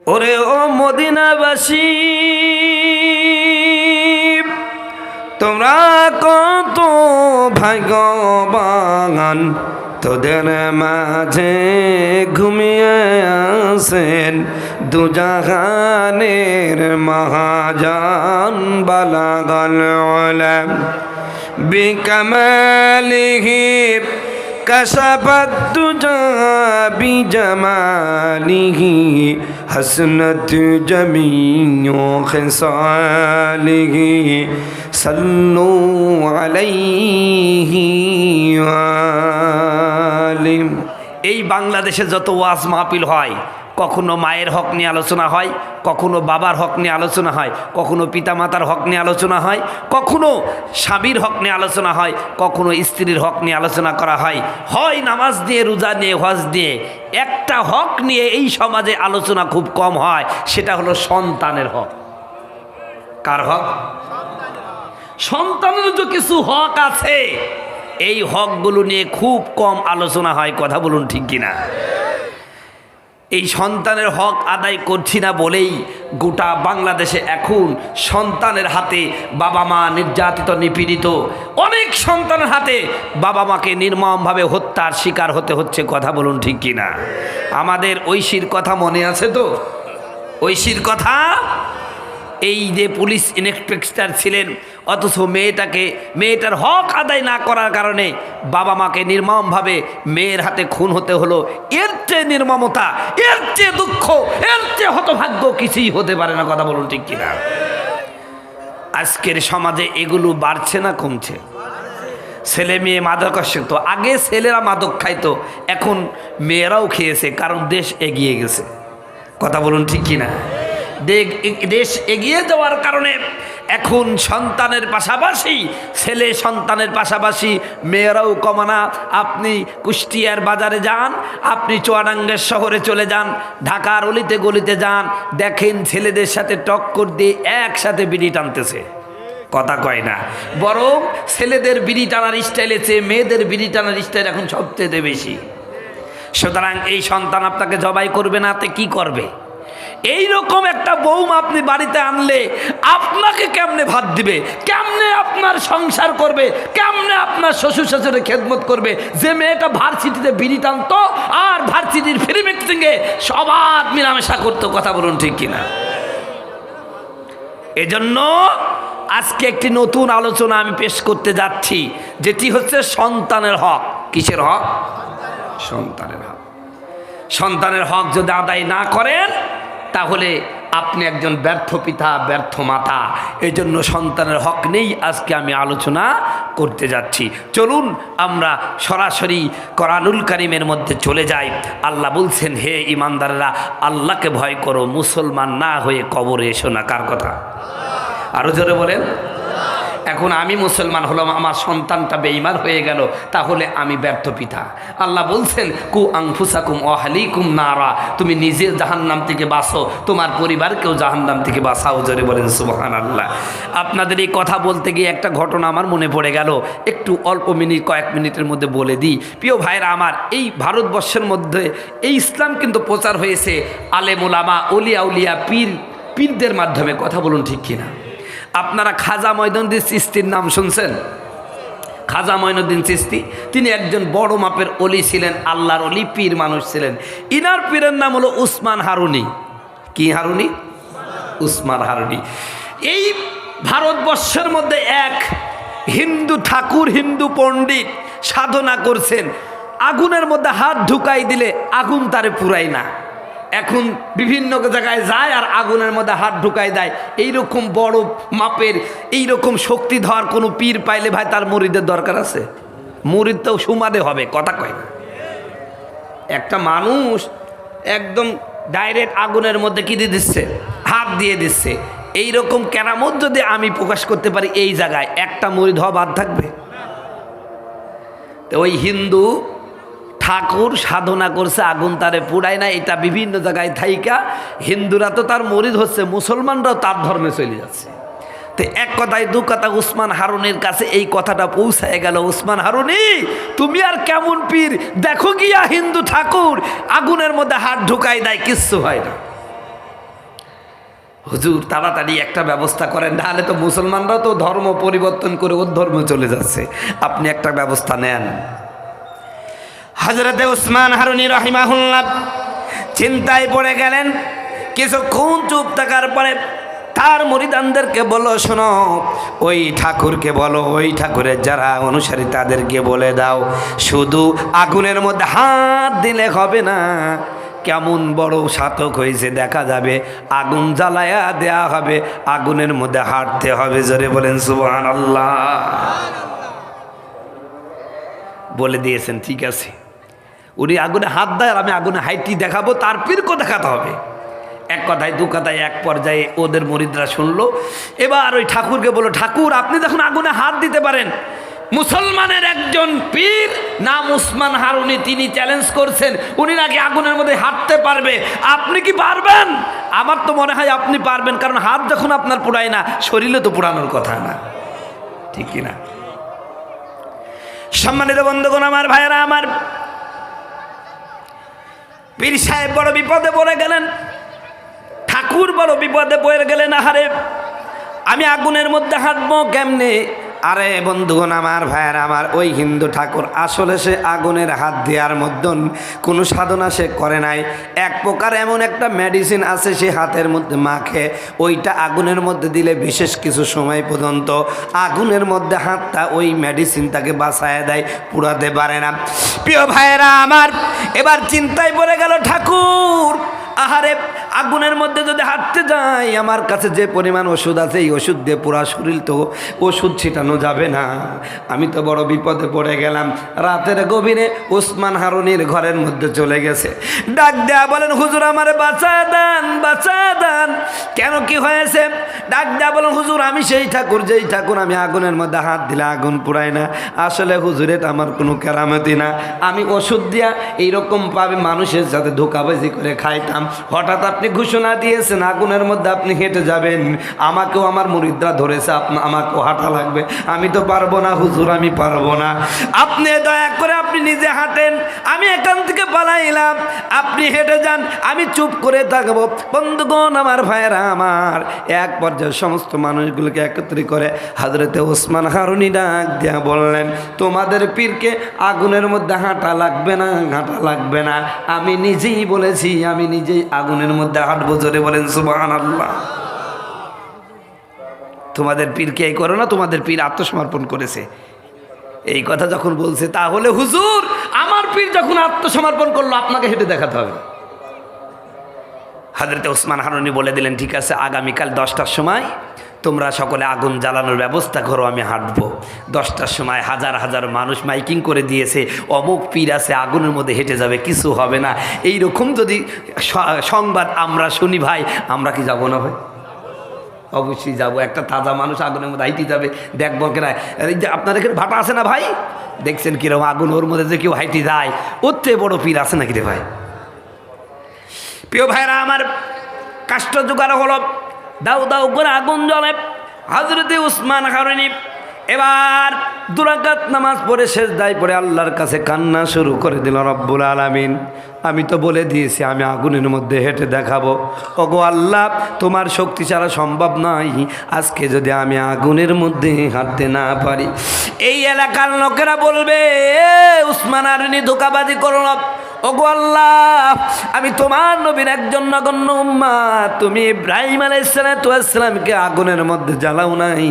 ওরে ও মদিনাবাসী, তোমরা কত ভাগ্যবান, তোদের মাঝে ঘুমিয়ে আছেন দুজাহানের মহাজান বালাগাল উলাম বিকামালিহি কশফত দুজা বিজমালিহি হসনত জমিউ খিসালিহি সাল্লু আলাইহি ওয়ালিম। এই বাংলাদেশে যত ওয়াজ মাহফিল হয়, কখনো মায়ের হক নিয়ে আলোচনা হয়, কখনো বাবার হক নিয়ে আলোচনা হয়, কখনো পিতামাতার হক নিয়ে আলোচনা হয়, কখনো স্বামীর হক নিয়ে আলোচনা হয়, কখনো স্ত্রীর হক নিয়ে আলোচনা করা হয়, হয় নামাজ নিয়ে, রোজা নিয়ে, হজ নিয়ে। একটা হক নিয়ে এই সমাজে আলোচনা খুব কম হয়, সেটা হলো সন্তানের হক। কার হক? সন্তানের যে কিছু হক আছে, এই হকগুলো নিয়ে খুব কম আলোচনা হয়। কথা বলুন ঠিক কিনা? এই সন্তানের হক আদায় করছি না বলেই গোটা বাংলাদেশে এখন সন্তানের হাতে বাবা মা নির্যাতিত, নিপীড়িত। অনেক সন্তানের হাতে বাবা মাকে নির্মমভাবে হত্যার শিকার হতে হচ্ছে। কথা বলুন ঠিক কিনা? আমাদের ঐশীর কথা মনে আছে তো? ঐশীর কথা, এই যে পুলিশ ইন্সপেক্টর ছিলেন, অথচ মেয়েটার হক আদায় না করার কারণে বাবা মাকে নির্মমভাবে মেয়ের হাতে খুন হতে হলো। এর চেয়ে নির্মমতা, এর চেয়ে দুঃখ, এর চেয়ে হতভাগ্য কিছুই হতে পারে না। কথা বলুন ঠিক কিনা? আজকের সমাজে এগুলো বাড়ছে না কমছে? ছেলে মেয়ে মাদকাসক্ত। আগে ছেলেরা মাদক খাইতো, এখন মেয়েরাও খেয়েছে, কারণ দেশ এগিয়ে গেছে। কথা বলুন ঠিক কিনা? দেশ এগিয়ে যাওয়ার কারণে এখন সন্তানের পাশাপাশি ছেলে সন্তানের পাশাপাশি মেয়েরাও কমানা। আপনি কুষ্টিয়ার বাজারে যান, আপনি চুয়াডাঙ্গার শহরে চলে যান, ঢাকার অলিতে গলিতে যান, দেখেন ছেলেদের সাথে টক্কর দিয়ে একসাথে বিড়ি টানতেছে। কথা কয় না, বরং ছেলেদের বিড়ি টানার স্টাইলে চেয়ে মেয়েদের বিড়ি টানার স্টাইল এখন সবচেয়ে বেশি। সুতরাং এই সন্তান আপনাকে জবাই করবে না, তে কি করবে? এই রকম একটা বউমা আপনি বাড়িতে আনলে আপনাকে কেমনে ভাত দিবে, কেমনে আপনার সংসার করবে, কেমনে আপনার শ্বশুর শাশুড়ির খেদমত করবে? যে মেয়েটা ভার্সিটিতে বিড়ি টানতো আর ভার্সিটির ফ্রি মিক্সিংয়ে সবার মিলামেশা করতো। কথা বলুন ঠিক কিনা? এজন্য আজকে একটি নতুন আলোচনা আমি পেশ করতে যাচ্ছি, যেটি হচ্ছে সন্তানের হক। কিসের হক? সন্তানের হক। সন্তানের হক যদি আদায় না করেন, তাহলে আপনি একজন ব্যর্থ পিতা, ব্যর্থ মাতা। এই জন্য সন্তানের হক নেই আজকে আমি আলোচনা করতে যাচ্ছি। চলুন আমরা সরাসরি কোরআনুল কারীমের মধ্যে চলে যাই। আল্লাহ বলছেন, হে ঈমানদাররা, আল্লাহকে ভয় করো, মুসলমান না হয়ে কবরে এসো না। কার কথা? আরো জোরে বলেন। এখন আমি মুসলমান হলাম, আমার সন্তানটা বেঈমান হয়ে গেল, তাহলে আমি ব্যর্থ পিতা। আল্লাহ বলছেন, কু আনফুসাকুম ওয়া আহলিকুম নারা, তুমি নিজে জাহান্নাম থেকে বাঁচো, তোমার পরিবারকেও জাহান্নাম থেকে বাঁচাও। জোরে বলেন সুবহানাল্লাহ। আপনাদের এই কথা বলতে গিয়ে একটা ঘটনা আমার মনে পড়ে গেল, একটু অল্প মিনিট, কয়েক মিনিটের মধ্যে বলে দিই। প্রিয় ভাইরা আমার, এই ভারতবর্ষের মধ্যে এই ইসলাম কিন্তু প্রচার হয়েছে আলেম ওলামা, ওলিয়া উলিয়া, পীরদের মাধ্যমে। কথা বলুন ঠিক কিনা? আপনারা খাজা মঈনুদ্দিন চিশতির নাম শুনছেন? খাজা মঈনুদ্দিন চিশতি, তিনি একজন বড় মাপের অলি ছিলেন, আল্লাহর অলি, পীর মানুষ ছিলেন। ইনার পীরের নাম হলো উসমান হারুনি। কি হারুনি? উসমান হারুনি। এই ভারতবর্ষের মধ্যে এক হিন্দু ঠাকুর, হিন্দু পণ্ডিত সাধনা করছেন, আগুনের মধ্যে হাত ঢুকাই দিলে আগুন তারে পুরাই না। এখন বিভিন্ন জায়গায় যায় আর আগুনের মধ্যে হাত ঢুকাই দেয়। এইরকম বড় মাপের, এইরকম শক্তিধর কোনো পীর পাইলে ভাই তার মুরিদের দরকার আছে? মুরিদ তো সুমাদে হবে। কথা কয় না? একটা মানুষ একদম ডাইরেক্ট আগুনের মধ্যে কি দিয়ে দিচ্ছে? হাত দিয়ে দিচ্ছে। এইরকম কেরামত যদি আমি প্রকাশ করতে পারি এই জায়গায়, একটা মুরিদ হওয়া বাদ থাকবে? তো ওই হিন্দু ঠাকুর সাধনা করছে, আগুন তারে পুড়ায় না। এটা বিভিন্ন জায়গায় থাইকা হিন্দুরা তো তার মরিদ হচ্ছে, মুসলমানরাও তার ধর্মে চলে যাচ্ছে। তো এক কথায় দু কথা, উসমান হারুনের কাছে এই কথাটা পৌঁছায় গেল, উসমান হারুনি তুমি আর কেমন পীর, দেখো গিয়া হিন্দু ঠাকুর আগুনের মধ্যে হাত ঢুকাই দেয়, কিচ্ছু হয় না। হুজুর তাড়াতাড়ি একটা ব্যবস্থা করেন, নাহলে তো মুসলমানরা তো ধর্ম পরিবর্তন করে ওর ধর্মে চলে যাচ্ছে, আপনি একটা ব্যবস্থা নেন। হযরতে উসমান হারুনি রাহিমাহুল্লাহ চিন্তায় পড়ে গেলেন। কিছুক্ষণ চুপ থাকার পরে তার মুরিদানদেরকে বলো, শোনো, ওই ঠাকুরকে বলো, ওই ঠাকুরের যারা অনুসারী তাদেরকে বলে দাও, শুধু আগুনের মধ্যে হাত দিলে হবে না, কেমন বড় সাতক হয়েছে দেখা যাবে, আগুন জ্বালায়া দেয়া হবে, আগুনের মধ্যে হাঁটতে হবে। জোরে বলেন সুবহানাল্লাহ। বলে দিয়েছেন, ঠিক আছে। উনি আগুনে হাত দেয় আর আমি আগুনে হাইটি দেখাবো, তার পীরকে দেখাতে হবে। এক কথায় দু কথায় এক পর্যায়ে ওদের মুরিদরা শুনলো। এবার ওই ঠাকুরকে বলল, ঠাকুর আপনি যখন আগুনে হাত দিতে পারেন, মুসলমানের একজন পীর নাম উসমান হারুনি, তিনি চ্যালেঞ্জ করছেন উনি নাকি আগুনের মধ্যে হাঁটতে পারবে, আপনি কি পারবেন? আমার তো মনে হয় আপনি পারবেন, কারণ হাত যখন আপনার পোড়ায় না, শরীরে তো পোড়ানোর কথা না, ঠিক কিনা? সম্মানিত বন্ধুগণ, আমার ভাইয়েরা, আমার পীর সাহেব বড় বিপদে পড়ে গেলেন, ঠাকুর বড় বিপদে পড়ে গেলেন। আহারে, আমি আগুনের মধ্যে হাঁটবো কেমনে? আরে বন্ধুগণ, আমার ভাইয়ের, আমার ওই হিন্দু ঠাকুর আসলে সে আগুনের হাত দেওয়ার মধ্যে কোনো সাধনা সে করে নাই। এক প্রকার এমন একটা মেডিসিন আছে সে হাতের মধ্যে মাখে, ওইটা আগুনের মধ্যে দিলে বিশেষ কিছু সময় পর্যন্ত আগুনের মধ্যে হাতটা ওই মেডিসিন তাকে বাঁচায় দেয়, পুরাতে পারে না। প্রিয় ভাইয়েরা আমার, এবার চিন্তায় পড়ে গেল ঠাকুর, আহারে আগুনের মধ্যে যদি হাঁটতে যাই, আমার কাছে যে পরিমাণ ওষুধ আছে এই ওষুধ দিয়ে পুরা শরীর তো ওষুধ ছিটানো যাবে না, আমি তো বড় বিপদে পড়ে গেলাম। রাতের গভীরে উসমান হারুনির ঘরের মধ্যে চলে গেছে, ডাক দেয়া বলেন, হুজুর আমারে বাঁচা দেন, বাঁচা দেন। কেন, কি হয়েছে? ডাক দেয়া বলেন, হুজুর আমি সেই ঠাকুর, যেই ঠাকুর আমি আগুনের মধ্যে হাত দিলে আগুন পুরায় না। আসলে হুজুর এটা আমার কোনো কেরামতি না, আমি ওষুধ দিয়া এইরকম পাবে মানুষের সাথে ধোকাবাজি করে খাইতাম। হঠাৎ আপনি ঘোষণা দিয়েছেন আগুনের মধ্যে আপনি হেঁটে যাবেন, আমাকেও আমার মুরিদরা ধরেছে, আমাকেও হাঁটা লাগবে, আমি তো পারবো না হুজুর, আমি পারবো না। আপনি দয়া করে আপনি নিজে হাঁটেন, আমি এখান থেকে পালাইলাম, আপনি হেঁটে যান, আমি চুপ করে থাকবো। বন্ধুগণ, আমার ভাইয়েরা আমার, এক পর্যায়ে সমস্ত মানুষগুলোকে একত্রিত করে হযরতে উসমান হারুনি ডাক দিয়া বললেন, তোমাদের পীরকে আগুনের মধ্যে হাঁটা লাগবে না, হাঁটা লাগবে না, আমি নিজেই বলেছি, আমি নিজেই আগুনের মধ্যে হাঁটবো। জোরে বলেন সুবহানাল্লাহ। তোমাদের পীরকে এই করো না, তোমাদের পীর আত্মসমর্পণ করেছে। এই কথা যখন বলছে, তাহলে হুজুর আমার পীর যখন আত্মসমর্পণ করলো, আপনাকে হেঁটে দেখাতে হবে। হযরতে উসমান হারুনি বলে দিলেন, ঠিক আছে, আগামীকাল 10টার সময় তোমরা সকলে আগুন জ্বালানোর ব্যবস্থা করো, আমি হাঁটবো। 10টার সময় হাজার হাজার মানুষ মাইকিং করে দিয়েছে, অমুক পীর আছে আগুনের মধ্যে হেঁটে যাবে, কিছু হবে না। এই রকম যদি সংবাদ আমরা শুনি ভাই, আমরা কি যাবো না ভাই? অবশ্যই যাবো। একটা তাজা মানুষ আগুনের মধ্যে হাইতে যাবে, দেখবো কেনা। এই যে আপনার এখানে ভাটা আছে না ভাই, দেখছেন কিরকম আগুন, ওর মধ্যে যে কেউ হাইতে যায়, ওর চেয়ে বড় পীর আছে নাকি রে ভাই? প্রিয় ভাইরা আমার, কাষ্ঠ জোগাড় হলো, দাউ দাউ করে আগুন জ্বলে। হযরতে উসমান হারুনি এবার 2 রাকাত নামাজ পড়ে সেজদায় পড়ে আল্লাহর কাছে কান্না শুরু করে দিল, রব্বুল আলামিন, আমি তো বলে দিয়েছি আমি আগুনের মধ্যে হেঁটে দেখাবো, ওগো আল্লাহ তোমার শক্তি ছাড়া সম্ভব নয়, আজকে যদি আমি আগুনের মধ্যে হাঁটতে না পারি, এই এলাকার লোকেরা বলবে উসমান হারুনি ধোঁকাবাজি করলো। ওগো আল্লাহ, আমি তোমার নবীর একজন নগণ্য উম্মত, তুমি ইব্রাহিম আলাইহিসসালামকে আগুনের মধ্যে জ্বালাও নাই,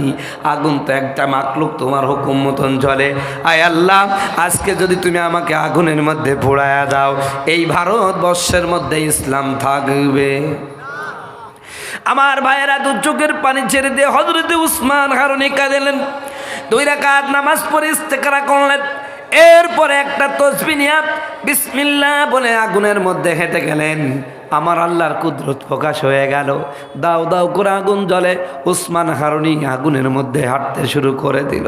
আগুন তো একটা মাখলুক, তোমার হুকুম মতন জ্বলে। আয় আল্লাহ, আজকে যদি তুমি আমাকে আগুনের মধ্যে পোড়ায়া দাও, এই ভারতবর্ষের মধ্যে ইসলাম থাকবে। আমার ভাইয়েরা, 2 চোখের পানি ছেড়ে দিয়ে হযরতে উসমান হারুনি কাঁদিলেন। 2 রাকাত নামাজ পড়ে ইস্তেকারা করলেন। এরপরে একটা তসবিহ নিয়ে বিসমিল্লাহ বলে আগুনের মধ্যে হেঁটে গেলেন। আমার আল্লাহর কুদরত প্রকাশ হয়ে গেল, দাও দাও করে আগুন জ্বলে। উসমান হারুনি আগুনের মধ্যে হাঁটতে শুরু করে দিল।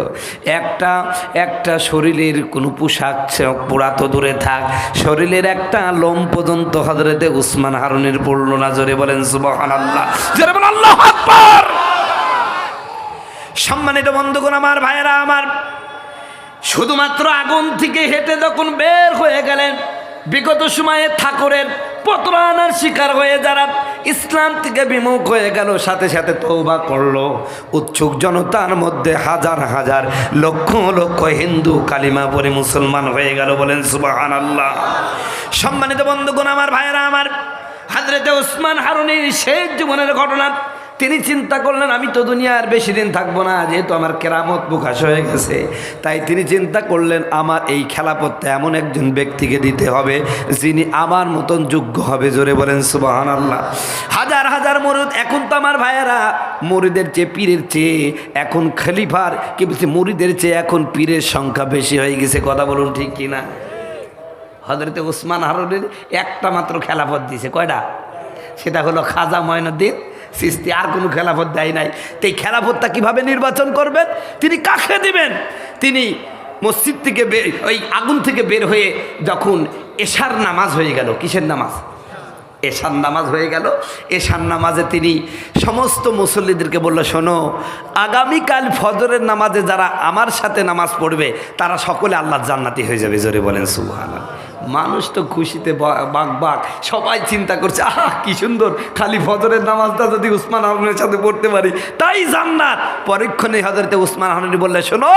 একটা শরীরের কোনো পোশাক পোড়া তো দূরে থাক, শরীরের একটা লোম পর্যন্ত হযরতে উসমান হারুনির পড়ল না। জোরে বলেন সুবহানাল্লাহ, জোরে বলেন আল্লাহু আকবার। সম্মানিত বন্ধুগণ, আমার ভাইয়েরা আমার, শুধুমাত্র আগুন থেকে হেঁটে যখন বের হয়ে গেলেন, বিগত সময়ে ঠাকুরের প্রতারণার শিকার হয়ে যারা ইসলাম থেকে বিমুখ হয়ে গেল, সাথে সাথে তওবা করলো। উৎসুক জনতার মধ্যে হাজার হাজার লক্ষ লক্ষ হিন্দু কালিমা পড়ে মুসলমান হয়ে গেল। বলেন সুবহানাল্লাহ। সম্মানিত বন্ধুগণ, আমার ভাইয়েরা আমার, হযরতে ওসমান হারুনির শেষ জীবনের ঘটনা। তিনি চিন্তা করলেন আমি তো দুনিয়ার বেশি দিন থাকবো না, যেহেতু আমার কেরামত প্রকাশ হয়ে গেছে। তাই তিনি চিন্তা করলেন আমার এই খেলাফতটা এমন একজন ব্যক্তিকে দিতে হবে যিনি আমার মতন যোগ্য হবে। জোরে বলেন সুবহানাল্লাহ। হাজার হাজার মুরিদ, এখন তো আমার ভাইয়েরা মুরিদের চেয়ে পীরের চেয়ে এখন খলিফার কি বলছে, মুরিদের চেয়ে এখন পীরের সংখ্যা বেশি হয়ে গেছে। কথা বলুন ঠিক কিনা? হযরতে ওসমান হারুনির একটা মাত্র খেলাফত দিয়েছে। কয়টা? সেটা হলো খাজা মঈনুদ্দিন চিশতি, আর কোনো খেলাফত দেয় নাই। তো এই খেলাফতটা কীভাবে নির্বাচন করবেন, তিনি কাকে দিবেন? তিনি মসজিদ থেকে ওই আগুন থেকে বের হয়ে যখন এশার নামাজ হয়ে গেল, কিসের নামাজ? এশার নামাজ হয়ে গেল। এশার নামাজে তিনি সমস্ত মুসল্লিদেরকে বলল, শোনো, আগামীকাল ফজরের নামাজে যারা আমার সাথে নামাজ পড়বে তারা সকলে আল্লাহর জান্নাতি হয়ে যাবে। জোরে বলেন সুবহানাল্লাহ। মানুষ তো খুশিতে বাক বাক, সবাই চিন্তা করছে আহা কি সুন্দর, খালি ফজরের নামাজটা যদি ওসমান হারুনের সাথে পড়তে পারি তাই জান্নাত। পরক্ষণে হযরতে ওসমান হারুনি বললে, শোনো,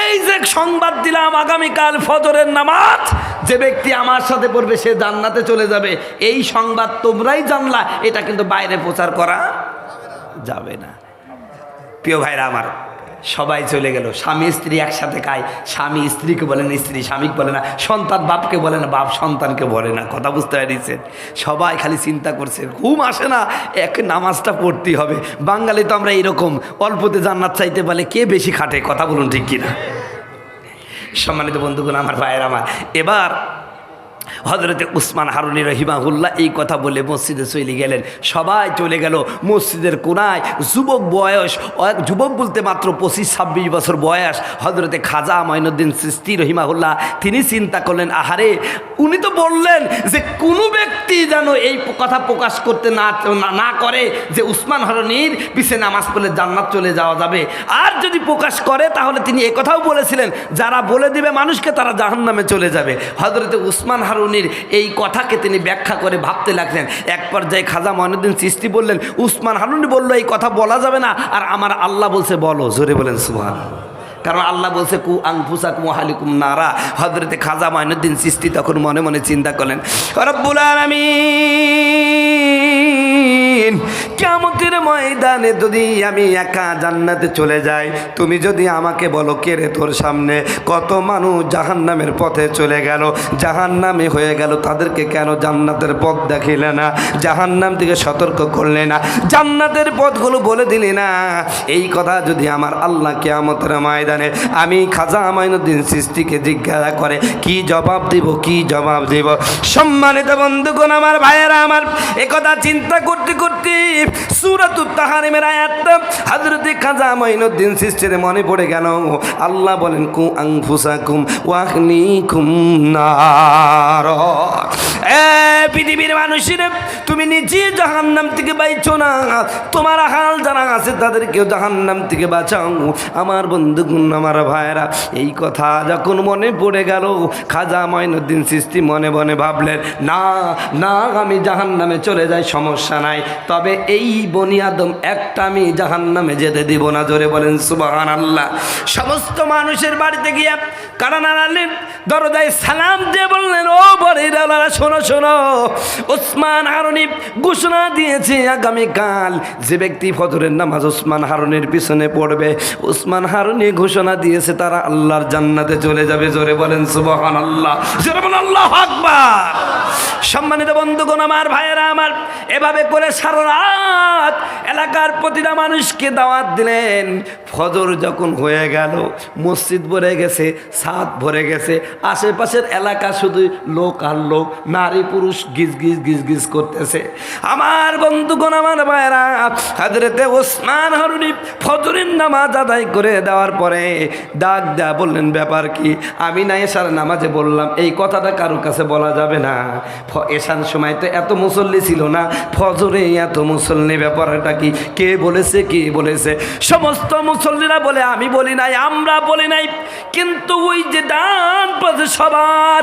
এই যে সংবাদ দিলাম আগামীকাল ফজরের নামাজ যে ব্যক্তি আমার সাথে পড়বে সে জান্নাতে চলে যাবে, এই সংবাদ তোমরাই জানলা, এটা কিন্তু বাইরে প্রচার করা যাবে না। প্রিয় ভাইরা আমার, সবাই চলে গেল। স্বামী স্ত্রী একসাথে খায়। স্বামী স্ত্রীকে বলে না, স্ত্রী স্বামীকে বলে না, সন্তান বাপকে বলে না, বাপ সন্তানকে বলে না। কথা বুঝতে পারছেন? সবাই খালি চিন্তা করছে, ঘুম আসে না, এক নামাজটা পড়তেই হবে। বাঙালি তো আমরা এরকম, অল্পতে জান্নাত চাইতে পারলে কে বেশি খাটে। কথা বলুন ঠিক কিনা? সম্মানিত বন্ধুগণ, আমার ভাইয়ের আমার, এবার হযরতে ওসমান হারুনি রহিমাহুল্লাহ এই কথা বলে মসজিদে চলে গেলেন। সবাই চলে গেল। মসজিদের কোনায় যুবক বয়স, যুবক বলতে মাত্র 25-26 বছর বয়স, হযরতে খাজা মঈনুদ্দিন চিশতি রহিমাহুল্লাহ, তিনি চিন্তা করলেন, আহারে, উনি তো বললেন যে কোনো ব্যক্তি যেন এই কথা প্রকাশ করতে না করে যে ওসমান হারুনির পিছে নামাজ পড়লে জান্নাত চলে যাওয়া যাবে। আর যদি প্রকাশ করে তাহলে তিনি এই কথাও বলেছিলেন যারা বলে দিবে মানুষকে তারা জাহান্নামে চলে যাবে। হযরতে ওসমান হারুনির এই কথাকে তিনি ব্যাখ্যা করে ভাবতে লাগলেন। এক পর্যায়ে খাজা মঈনুদ্দিন চিশতি বললেন, ওসমান হারুনি বলল এই কথা বলা যাবে না, আর আমার আল্লাহ বলছে বলো। জোরে বলেন সুবহানাল্লাহ। কারণ আল্লাহ বলছে কু আনফুসাকুম ওয়া আহলিকুম নারা। হযরতে খাজা মঈনুদ্দিন চিশতি তখন মনে মনে চিন্তা করলেন, রব্বুল আলামিন, কিয়ামতের ময়দানে যদি আমি একা জান্নাতে চলে যাই, তুমি যদি আমাকে বলো কে রে তোর সামনে কত মানুষ জাহান্নামের পথে চলে গেল, জাহান্নামে হয়ে গেল, তাদেরকে কেন জান্নাতের পথ দেখিলে না, জাহান্নাম থেকে সতর্ক করলে না, জান্নাতের পথগুলো বলে দিলে না, এই কথা যদি আমার আল্লাহ কিয়ামতের ময়দানে আমি খাজা মঈনুদ্দিন চিশতিকে জিজ্ঞাসা করে কি জবাব দিব, কি জবাব দিব? সম্মানিত বন্ধুগণ, আমার ভাইয়েরা আমার, একথা চিন্তা করতে করতে সূরাতুত তাহরিমের আয়াতটা হযরতে খাজা মঈনুদ্দিন চিশতির মনে পড়ে গেল। আল্লাহ বলেন কু আনফুসাকুম ওয়া আহলিকুম নার। পৃথিবীর মানুষেরা, তুমি নিজে জাহান্নাম থেকে বাইছো না, তোমার হাল যারা আছে তাদেরকেও জাহান্নাম থেকে বাঁচাও। আমার বন্ধুগণ, আমার ভাইয়েরা, এই কথা যখন মনে পড়ে গেল, খাজা মঈনুদ্দিন চিশতি মনে মনে ভাবলেন, না না, আমি জাহান্নামে চলে যাই সমস্যা নাই, তবে এই বনি আদম একটা আমি জাহান্নামে যেতে দিব না। জোরে বলেন সুবহানাল্লাহ। সমস্ত মানুষের বাড়িতে গিয়ে কারা নাড়ালেন, দরজায় সালাম দিয়ে বললেন, ও বড়িরালারা, শোনো শোনো, ওসমান হারুনি ঘোষণা দিয়েছে আগামীকাল যে ব্যক্তি ফজরের নামাজ ওসমান হারুনির পিছনে পড়বে, ওসমান হারুনি ঘোষণা দিয়েছে তারা আল্লাহর জান্নাতে চলে যাবে। জোরে বলেন সুবহানাল্লাহ, জোরে বলেন আল্লাহু আকবার। সম্মানিত বন্ধুগণ, আমার ভাইয়েরা আমার, এভাবে করে সারা রাত এলাকার প্রতিটা মানুষকে দাওয়াত দিলেন। ফজর যখন হয়ে গেল, মসজিদ ভরে গেছে, ছাদ ভরে গেছে, আশেপাশের এলাকা শুধু লোক আর লোক, নারী পুরুষ গিজ গিজ গিজ গিজ করতেছে। আমার বন্ধুগণ, আমার ভাইয়েরা, হযরতে ওসমান হারুনি ফজরের নামাজ আদায় করে দেওয়ার পরে ডাক দেয়া বললেন, ব্যাপার কি? আমি না এশার নামাজে বললাম এই কথাটা কারোর কাছে বলা যাবে না। এশার সময় তো এত মুসল্লি ছিল না, ফজরে এত মুসল্লি, ব্যাপারটা কি? কে বলেছে, কে বলেছে? সমস্ত মুসল্লিরা বলে আমি বলি নাই, আমরা বলি নাই, কিন্তু ওই যে ডান পাশে সবার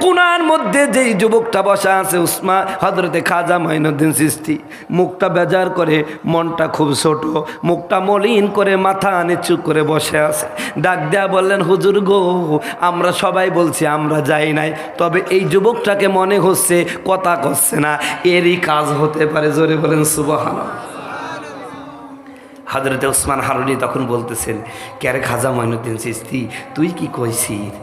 কোনার মধ্যে যেই যুবকটা বসা আছে উসমান হযরতে খাজা মঈনুদ্দিন চিশতি, মুখটা বেজার করে, মনটা খুব ছোট, মুখটা মলিন করে, মাথা নিচু করে বসে আছে। ডাক দেয়া বললেন, হুজুর গো, আমরা সবাই বলছি আমরা যাই নাই, তবে এই যুবকটাকে মনে হচ্ছে কথা করছে না, এরই কাজ হতে পারে। জোরে বলেন সুবহানাল্লাহ। হযরতে ওসমান হারুনি তখন বলতেছেন, কে রে খাজা মঈনুদ্দিন চিশতি, তুই কি কইছিস?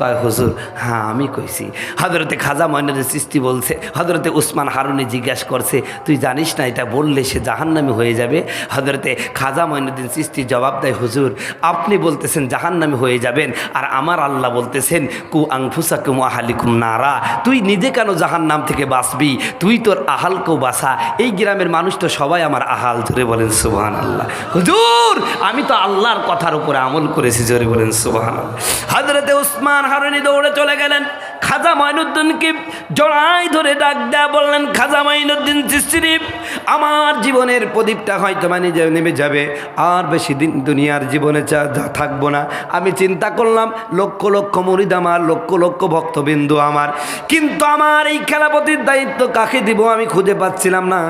কয় হুজুর, হ্যাঁ আমি কইছি। হযরতে খাজা মঈনুদ্দিন চিশতি বলছে, হযরতে ওসমান হারুনি জিজ্ঞাসা করছে, তুই জানিস না এটা বললে সে জাহান্নামী হয়ে যাবে? হযরতে খাজা মঈনুদ্দিন চিশতি জবাব দেয়, হুজুর আপনি বলতেছেন জাহান্নামী হয়ে যাবেন, আর আমার আল্লাহ বলতেছেন কু আনফুসাকুম ওয়া আহলিকুম নারা, তুই নিজে কেন জাহান্নাম থেকে বাঁচবি, তুই তোর আহালকেও বাঁচা। এই গ্রামের মানুষ তো সবাই আমার আহাল। জোরে বলেন সুবহানাল্লাহ। হুজুর আমি তো আল্লাহর কথার উপরে আমল করেছি। জোরে বলেন সুবহানাল্লাহ। হযরতে ওসমান হারুনি দৌড়ে চলে গেলেন, খাজা মঈনুদ্দিনকে জড়াই ধরে ডাক দেয়া বললেন, খাজা মঈনুদ্দিন চিশতি, আমার জীবনের প্রদীপটা হয়তো নেমে যাবে, আর বেশি দিন দুনিয়ার জীবনে থাকবো না। আমি চিন্তা করলাম লক্ষ লক্ষ মুরিদ আমার, লক্ষ লক্ষ ভক্তবিন্দু আমার, কিন্তু আমার এই খেলাপতির দায়িত্ব কাকে দিব আমি খুঁজে পাচ্ছিলাম না।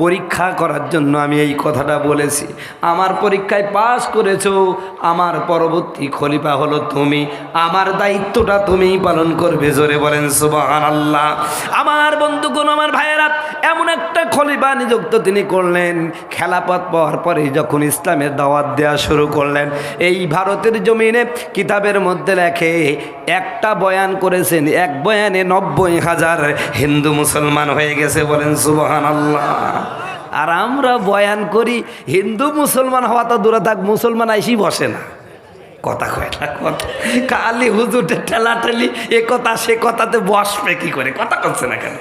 পরীক্ষা করার জন্য আমি এই কথাটা বলেছি। আমার পরীক্ষায় পাস করেছো, আমার পরবর্তী খলিফা হলো তুমি, আমার দায়িত্বটা তুমিই পালন করবে। জোরে বলেন সুবহানাল্লাহ। আমার বন্ধুগণ, আমার ভাইয়েরা, এমন একটা খলিফা নিযুক্ত তিনি করলেন, খেলাফত পাওয়ার পরে যখন ইসলামের দাওয়াত দেওয়া শুরু করলেন, এই ভারতের জমিনে কিতাবের মধ্যে লেখে একটা বয়ান করেছেন, এক বয়ানে 90,000 হিন্দু মুসলমান হয়ে গেছে। বলেন সুবহানাল্লাহ। আর আমরা বয়ান করি, হিন্দু মুসলমান হওয়া তো দূরে থাক, মুসলমান আইসি বসে না, কথা কয় না, কথা খালি হুজুরের ঠেলাঠেলি, এ কথা সে কথাতে বসবে কি করে, কথা করছে না কেন?